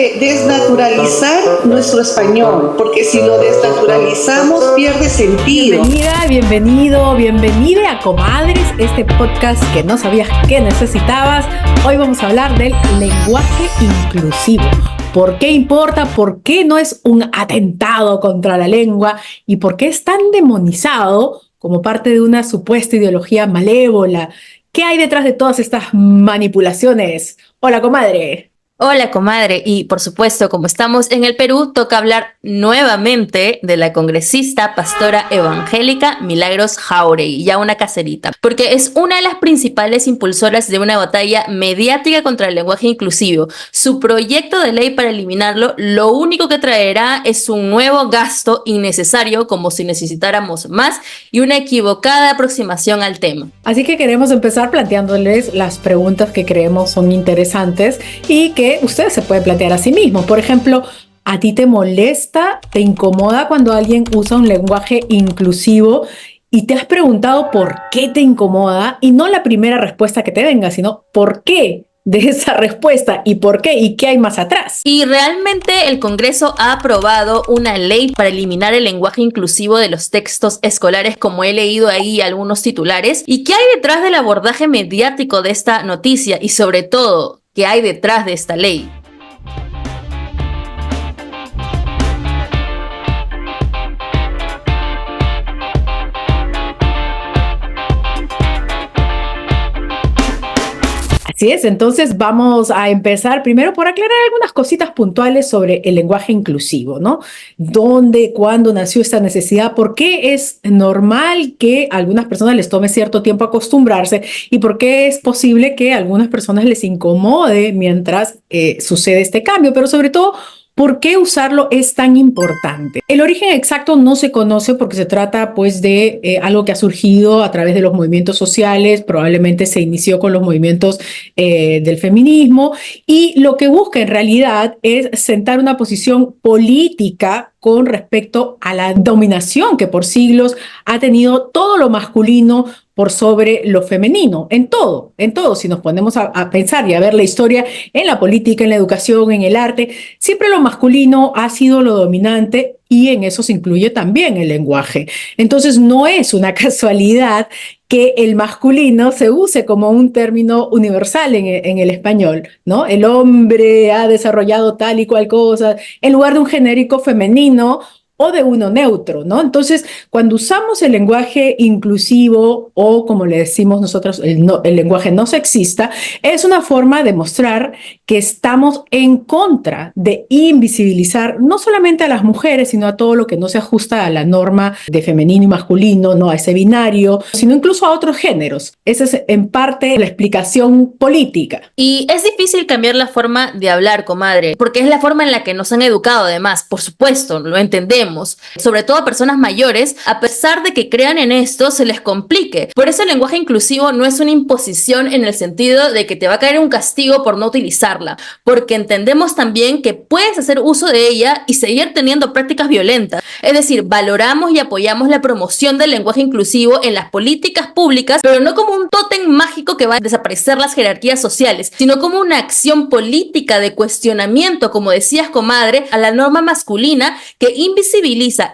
que desnaturalizar nuestro español, porque si lo desnaturalizamos pierde sentido. Bienvenida a Comadres, este podcast que no sabías que necesitabas. Hoy vamos a hablar del lenguaje inclusivo. ¿Por qué importa? ¿Por qué no es un atentado contra la lengua? ¿Y por qué es tan demonizado como parte de una supuesta ideología malévola? ¿Qué hay detrás de todas estas manipulaciones? Hola, comadre. Hola, comadre, y por supuesto, como estamos en el Perú, toca hablar nuevamente de la congresista pastora evangélica Milagros Jáuregui, ya una caserita, porque es una de las principales impulsoras de una batalla mediática contra el lenguaje inclusivo. Su proyecto de ley para eliminarlo, lo único que traerá es un nuevo gasto innecesario, como si necesitáramos más, y una equivocada aproximación al tema. Así que queremos empezar planteándoles las preguntas que creemos son interesantes y que ustedes se pueden plantear a sí mismos. Por ejemplo, ¿a ti te molesta, te incomoda cuando alguien usa un lenguaje inclusivo y te has preguntado por qué te incomoda? Y no la primera respuesta que te venga, sino por qué de esa respuesta y por qué y qué hay más atrás. Y realmente el Congreso ha aprobado una ley para eliminar el lenguaje inclusivo de los textos escolares, como he leído ahí algunos titulares. ¿Y qué hay detrás del abordaje mediático de esta noticia? Y sobre todo, ¿qué hay detrás de esta ley? Así es, entonces vamos a empezar primero por aclarar algunas cositas puntuales sobre el lenguaje inclusivo, ¿no? ¿Dónde, cuándo nació esta necesidad? ¿Por qué es normal que a algunas personas les tome cierto tiempo acostumbrarse? ¿Y por qué es posible que a algunas personas les incomode mientras sucede este cambio? Pero sobre todo, ¿por qué usarlo es tan importante? El origen exacto no se conoce porque se trata pues de algo que ha surgido a través de los movimientos sociales, probablemente se inició con los movimientos del feminismo y lo que busca en realidad es sentar una posición política con respecto a la dominación que por siglos ha tenido todo lo masculino por sobre lo femenino, en todo. Si nos ponemos a pensar y a ver la historia en la política, en la educación, en el arte, siempre lo masculino ha sido lo dominante y en eso se incluye también el lenguaje. Entonces no es una casualidad que el masculino se use como un término universal en el español, ¿no? El hombre ha desarrollado tal y cual cosa, en lugar de un genérico femenino o de uno neutro, ¿no? Entonces, cuando usamos el lenguaje inclusivo o, como le decimos nosotros, el lenguaje no sexista, es una forma de mostrar que estamos en contra de invisibilizar no solamente a las mujeres, sino a todo lo que no se ajusta a la norma de femenino y masculino, no a ese binario, sino incluso a otros géneros. Esa es en parte la explicación política. Y es difícil cambiar la forma de hablar, comadre, porque es la forma en la que nos han educado, además, por supuesto, lo entendemos. Sobre todo a personas mayores, a pesar de que crean en esto, se les complique. Por eso el lenguaje inclusivo no es una imposición en el sentido de que te va a caer un castigo por no utilizarla, porque entendemos también que puedes hacer uso de ella y seguir teniendo prácticas violentas. Es decir, valoramos y apoyamos la promoción del lenguaje inclusivo en las políticas públicas, pero no como un tótem mágico que va a desaparecer las jerarquías sociales, sino como una acción política de cuestionamiento, como decías, comadre, a la norma masculina que invisibiliza,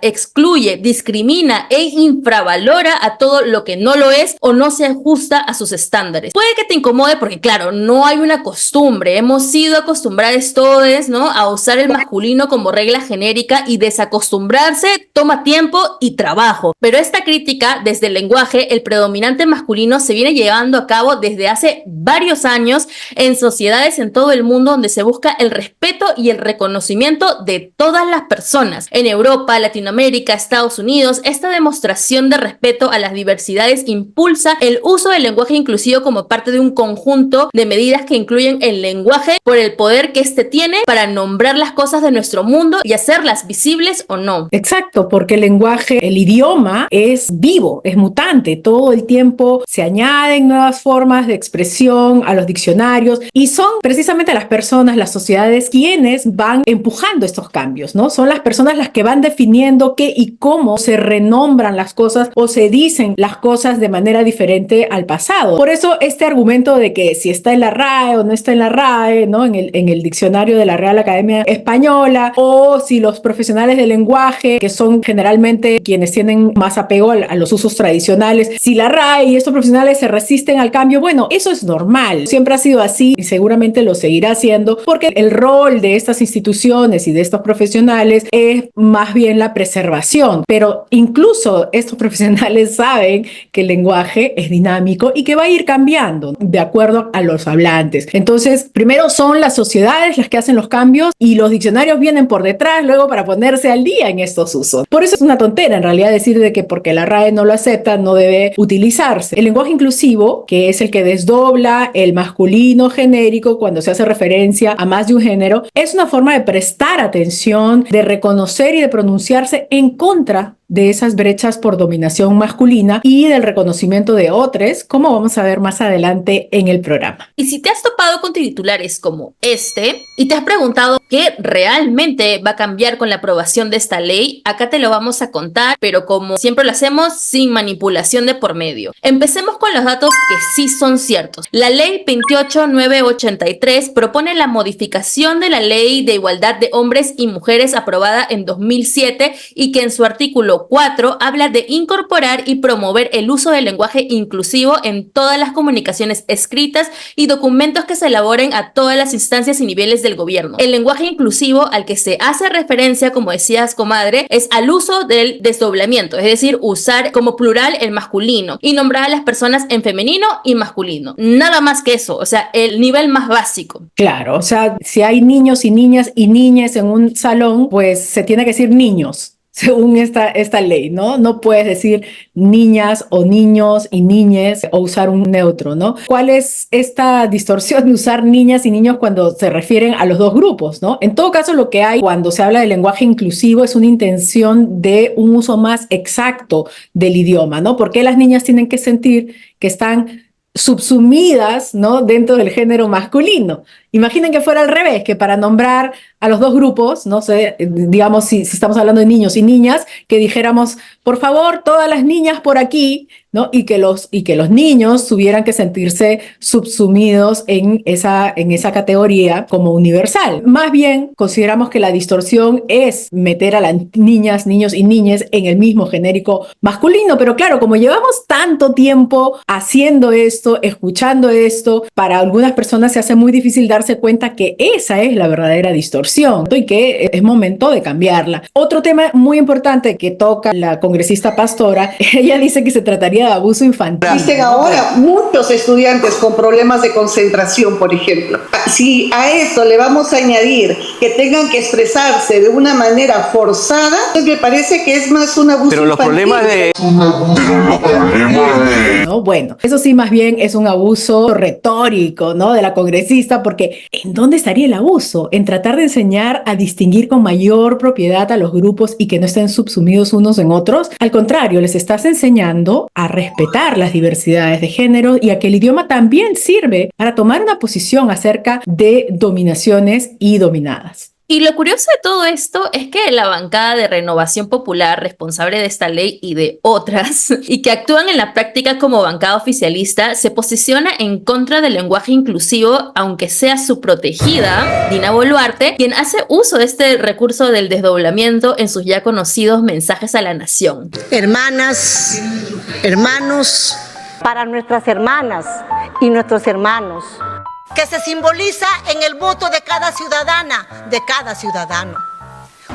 excluye, discrimina e infravalora a todo lo que no lo es o no se ajusta a sus estándares. Puede que te incomode porque, claro, no hay una costumbre. Hemos sido acostumbrados todos, ¿no?, a usar el masculino como regla genérica y desacostumbrarse toma tiempo y trabajo. Pero esta crítica desde el lenguaje, el predominante masculino, se viene llevando a cabo desde hace varios años en sociedades en todo el mundo donde se busca el respeto y el reconocimiento de todas las personas. En Europa, Latinoamérica, Estados Unidos, esta demostración de respeto a las diversidades impulsa el uso del lenguaje inclusivo como parte de un conjunto de medidas que incluyen el lenguaje por el poder que éste tiene para nombrar las cosas de nuestro mundo y hacerlas visibles o no. Exacto, porque el lenguaje, el idioma es vivo, es mutante, todo el tiempo se añaden nuevas formas de expresión a los diccionarios y son precisamente las personas, las sociedades quienes van empujando estos cambios, ¿no? Son las personas las que van están definiendo qué y cómo se renombran las cosas o se dicen las cosas de manera diferente al pasado. Por eso este argumento de que si está en la RAE o no está en la RAE, ¿no? En el diccionario de la Real Academia Española, o si los profesionales del lenguaje, que son generalmente quienes tienen más apego a los usos tradicionales, si la RAE y estos profesionales se resisten al cambio, bueno, eso es normal. Siempre ha sido así y seguramente lo seguirá siendo, porque el rol de estas instituciones y de estos profesionales es más bien la preservación. Pero incluso estos profesionales saben que el lenguaje es dinámico y que va a ir cambiando de acuerdo a los hablantes. Entonces, primero son las sociedades las que hacen los cambios y los diccionarios vienen por detrás luego para ponerse al día en estos usos. Por eso es una tontera en realidad decir de que porque la RAE no lo acepta no debe utilizarse. El lenguaje inclusivo, que es el que desdobla el masculino genérico cuando se hace referencia a más de un género, es una forma de prestar atención, de reconocer y de pronunciarse en contra de esas brechas por dominación masculina y del reconocimiento de otros, como vamos a ver más adelante en el programa. Y si te has topado con titulares como este y te has preguntado qué realmente va a cambiar con la aprobación de esta ley, acá te lo vamos a contar, pero como siempre lo hacemos, sin manipulación de por medio. Empecemos con los datos que sí son ciertos. La ley 28983 propone la modificación de la ley de igualdad de hombres y mujeres aprobada en 2007 y que en su artículo 4 habla de incorporar y promover el uso del lenguaje inclusivo en todas las comunicaciones escritas y documentos que se elaboren a todas las instancias y niveles del gobierno. El lenguaje inclusivo al que se hace referencia, como decías, comadre, es al uso del desdoblamiento, es decir, usar como plural el masculino y nombrar a las personas en femenino y masculino. Nada más que eso, o sea, el nivel más básico. Claro, o sea, si hay niños y niñas en un salón, pues se tiene que decir niños. Según esta ley, ¿no? No puedes decir niñas o niños y niñes o usar un neutro, ¿no? ¿Cuál es esta distorsión de usar niñas y niños cuando se refieren a los dos grupos, ¿no? En todo caso, lo que hay cuando se habla de lenguaje inclusivo es una intención de un uso más exacto del idioma, ¿no? Porque las niñas tienen que sentir que están subsumidas, ¿no? Dentro del género masculino. Imaginen que fuera al revés, que para nombrar a los dos grupos, no sé, digamos si estamos hablando de niños y niñas, que dijéramos, por favor, todas las niñas por aquí, ¿no? Y que los niños tuvieran que sentirse subsumidos en esa categoría como universal. Más bien, consideramos que la distorsión es meter a las niñas, niños y niñas en el mismo genérico masculino, pero claro, como llevamos tanto tiempo haciendo esto, escuchando esto, para algunas personas se hace muy difícil darse cuenta que esa es la verdadera distorsión y que es momento de cambiarla. Otro tema muy importante que toca la congresista Pastora, ella dice que se trataría de abuso infantil. Dicen ahora muchos estudiantes con problemas de concentración, por ejemplo. Si a esto le vamos a añadir que tengan que expresarse de una manera forzada, pues me parece que es más un abuso pero infantil. ¿No? Bueno, eso sí más bien es un abuso retórico, ¿no? De la congresista, porque ¿en dónde estaría el abuso? En tratar de enseñar a distinguir con mayor propiedad a los grupos y que no estén subsumidos unos en otros. Al contrario, les estás enseñando a respetar las diversidades de género y a que el idioma también sirve para tomar una posición acerca de dominaciones y dominadas. Y lo curioso de todo esto es que la bancada de Renovación Popular, responsable de esta ley y de otras, y que actúan en la práctica como bancada oficialista, se posiciona en contra del lenguaje inclusivo, aunque sea su protegida, Dina Boluarte, quien hace uso de este recurso del desdoblamiento en sus ya conocidos mensajes a la nación. Hermanas, hermanos, para nuestras hermanas y nuestros hermanos, que se simboliza en el voto de cada ciudadana, de cada ciudadano,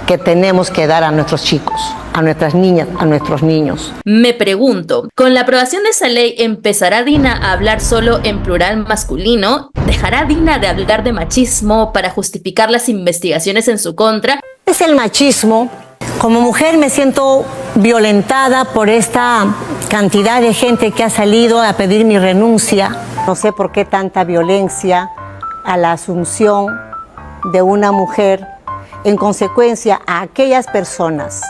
que tenemos que dar a nuestros chicos, a nuestras niñas, a nuestros niños. Me pregunto, ¿con la aprobación de esa ley empezará Dina a hablar solo en plural masculino? ¿Dejará Dina de hablar de machismo para justificar las investigaciones en su contra? Es el machismo. Como mujer me siento violentada por esta cantidad de gente que ha salido a pedir mi renuncia. No sé por qué tanta violencia a la asunción de una mujer. En consecuencia, a aquellas personas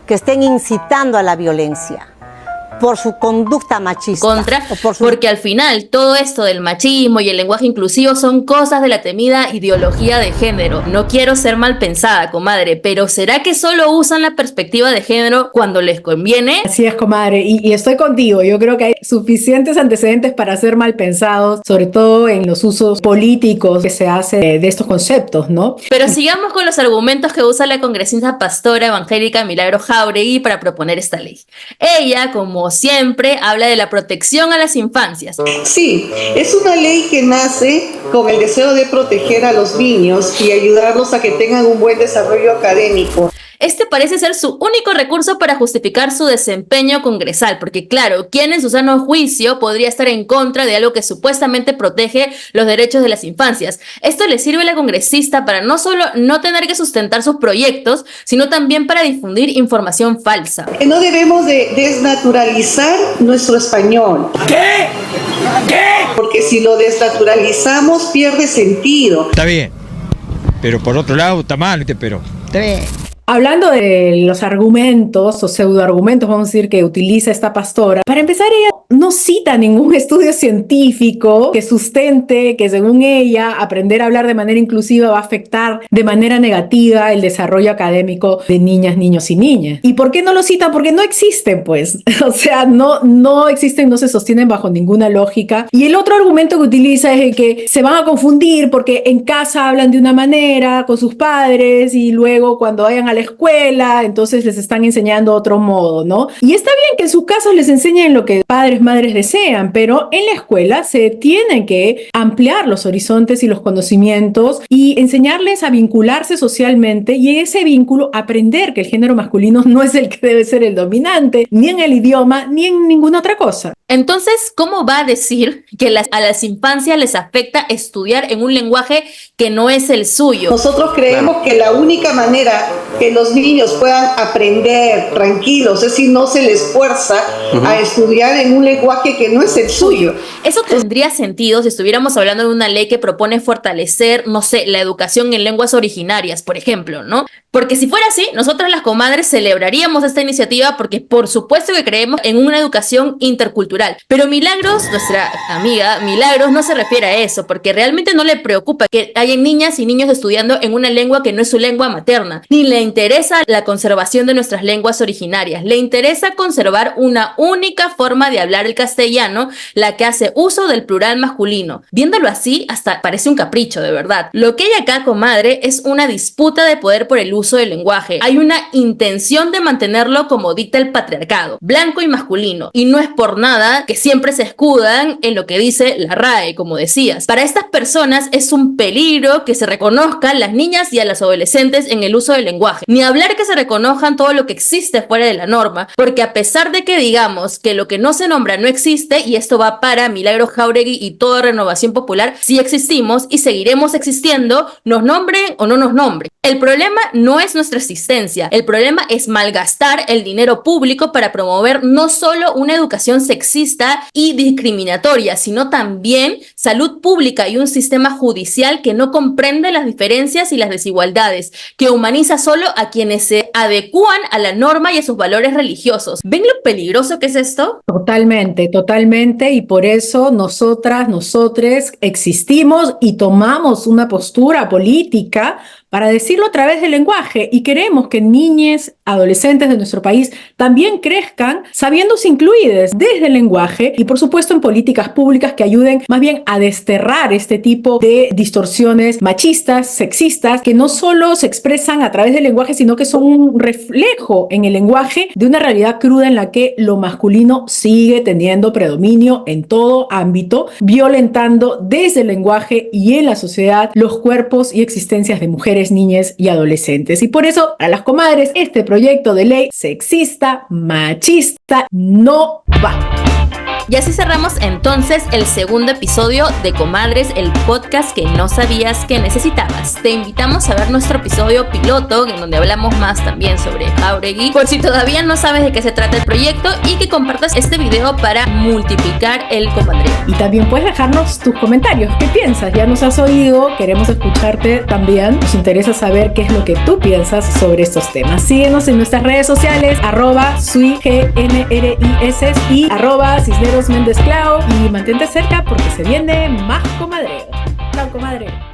que estén incitando a la violencia, por su conducta machista. Porque al final todo esto del machismo y el lenguaje inclusivo son cosas de la temida ideología de género. No quiero ser mal pensada, comadre, pero ¿será que solo usan la perspectiva de género cuando les conviene? Así es, comadre, y estoy contigo. Yo creo que hay suficientes antecedentes para ser mal pensados, sobre todo en los usos políticos que se hace de estos conceptos, ¿no? Pero sigamos con los argumentos que usa la congresista pastora evangélica Milagros Jáuregui para proponer esta ley. Ella, como siempre, habla de la protección a las infancias. Sí, es una ley que nace con el deseo de proteger a los niños y ayudarlos a que tengan un buen desarrollo académico. Este parece ser su único recurso para justificar su desempeño congresal, porque claro, ¿quién en su sano juicio podría estar en contra de algo que supuestamente protege los derechos de las infancias? Esto le sirve a la congresista para no solo no tener que sustentar sus proyectos, sino también para difundir información falsa. Que no debemos de desnaturalizar nuestro español. ¿Qué? Porque si lo desnaturalizamos pierde sentido. Está bien, pero por otro lado está mal, pero está bien. Hablando de los argumentos o pseudoargumentos, vamos a decir, que utiliza esta pastora, para empezar, ella no cita ningún estudio científico que sustente que, según ella, aprender a hablar de manera inclusiva va a afectar de manera negativa el desarrollo académico de niñas, niños y niñas. ¿Y por qué no lo cita? Porque no existen, pues. O sea, no existen, no se sostienen bajo ninguna lógica. Y el otro argumento que utiliza es el que se van a confundir porque en casa hablan de una manera con sus padres y luego cuando vayan a la escuela, entonces les están enseñando otro modo, ¿no? Y está bien que en sus casos les enseñen lo que padres, madres desean, pero en la escuela se tienen que ampliar los horizontes y los conocimientos y enseñarles a vincularse socialmente y en ese vínculo aprender que el género masculino no es el que debe ser el dominante, ni en el idioma, ni en ninguna otra cosa. Entonces, ¿cómo va a decir que a las infancias les afecta estudiar en un lenguaje que no es el suyo? Nosotros creemos que la única manera que los niños puedan aprender tranquilos es si no se les fuerza a estudiar en un lenguaje que no es el suyo. Eso tendría sentido si estuviéramos hablando de una ley que propone fortalecer, no sé, la educación en lenguas originarias, por ejemplo, ¿no? Porque si fuera así, nosotras las comadres celebraríamos esta iniciativa porque por supuesto que creemos en una educación intercultural. Pero Milagros, nuestra amiga Milagros, no se refiere a eso porque realmente no le preocupa que haya niñas y niños estudiando en una lengua que no es su lengua materna, ni le interesa la conservación de nuestras lenguas originarias. Le interesa conservar una única forma de hablar el castellano, la que hace uso del plural masculino. Viéndolo así, hasta parece un capricho, de verdad. Lo que hay acá, comadre, es una disputa de poder por el uso del lenguaje. Hay una intención de mantenerlo como dicta el patriarcado, blanco y masculino, y no es por nada que siempre se escudan en lo que dice la RAE, como decías. Para estas personas es un peligro que se reconozcan las niñas y a las adolescentes en el uso del lenguaje, ni hablar que se reconozcan todo lo que existe fuera de la norma, porque a pesar de que digamos que lo que no se nombra no existe, y esto va para Milagros Jáuregui y toda Renovación Popular, sí existimos y seguiremos existiendo, nos nombren o no nos nombren. El problema no es nuestra existencia, el problema es malgastar el dinero público para promover no solo una educación sexista y discriminatoria, sino también salud pública y un sistema judicial que no comprende las diferencias y las desigualdades, que humaniza solo a quienes se adecúan a la norma y a sus valores religiosos. ¿Ven lo peligroso que es esto? Totalmente, y por eso nosotres existimos y tomamos una postura política para decirlo a través del lenguaje, y queremos que niñas, adolescentes de nuestro país también crezcan sabiéndose incluidas desde el lenguaje y por supuesto en políticas públicas que ayuden más bien a desterrar este tipo de distorsiones machistas, sexistas, que no solo se expresan a través del lenguaje, sino que son un reflejo en el lenguaje de una realidad cruda en la que lo masculino sigue teniendo predominio en todo ámbito, violentando desde el lenguaje y en la sociedad los cuerpos y existencias de mujeres, niñas y adolescentes. Y por eso, a las comadres, este proyecto de ley sexista, machista, no va. Y así cerramos entonces el segundo episodio de Comadres, el podcast que no sabías que necesitabas. Te invitamos a ver nuestro episodio piloto, en donde hablamos más también sobre Jáuregui, por si todavía no sabes de qué se trata el proyecto, y que compartas este video para multiplicar el comadreo. Y también puedes dejarnos tus comentarios. ¿Qué piensas? Ya nos has oído, queremos escucharte también. Nos interesa saber qué es lo que tú piensas sobre estos temas. Síguenos en nuestras redes sociales, @suignris y @cisnerosmendezclao, y mantente cerca porque se viene más comadreo. Chao, comadre.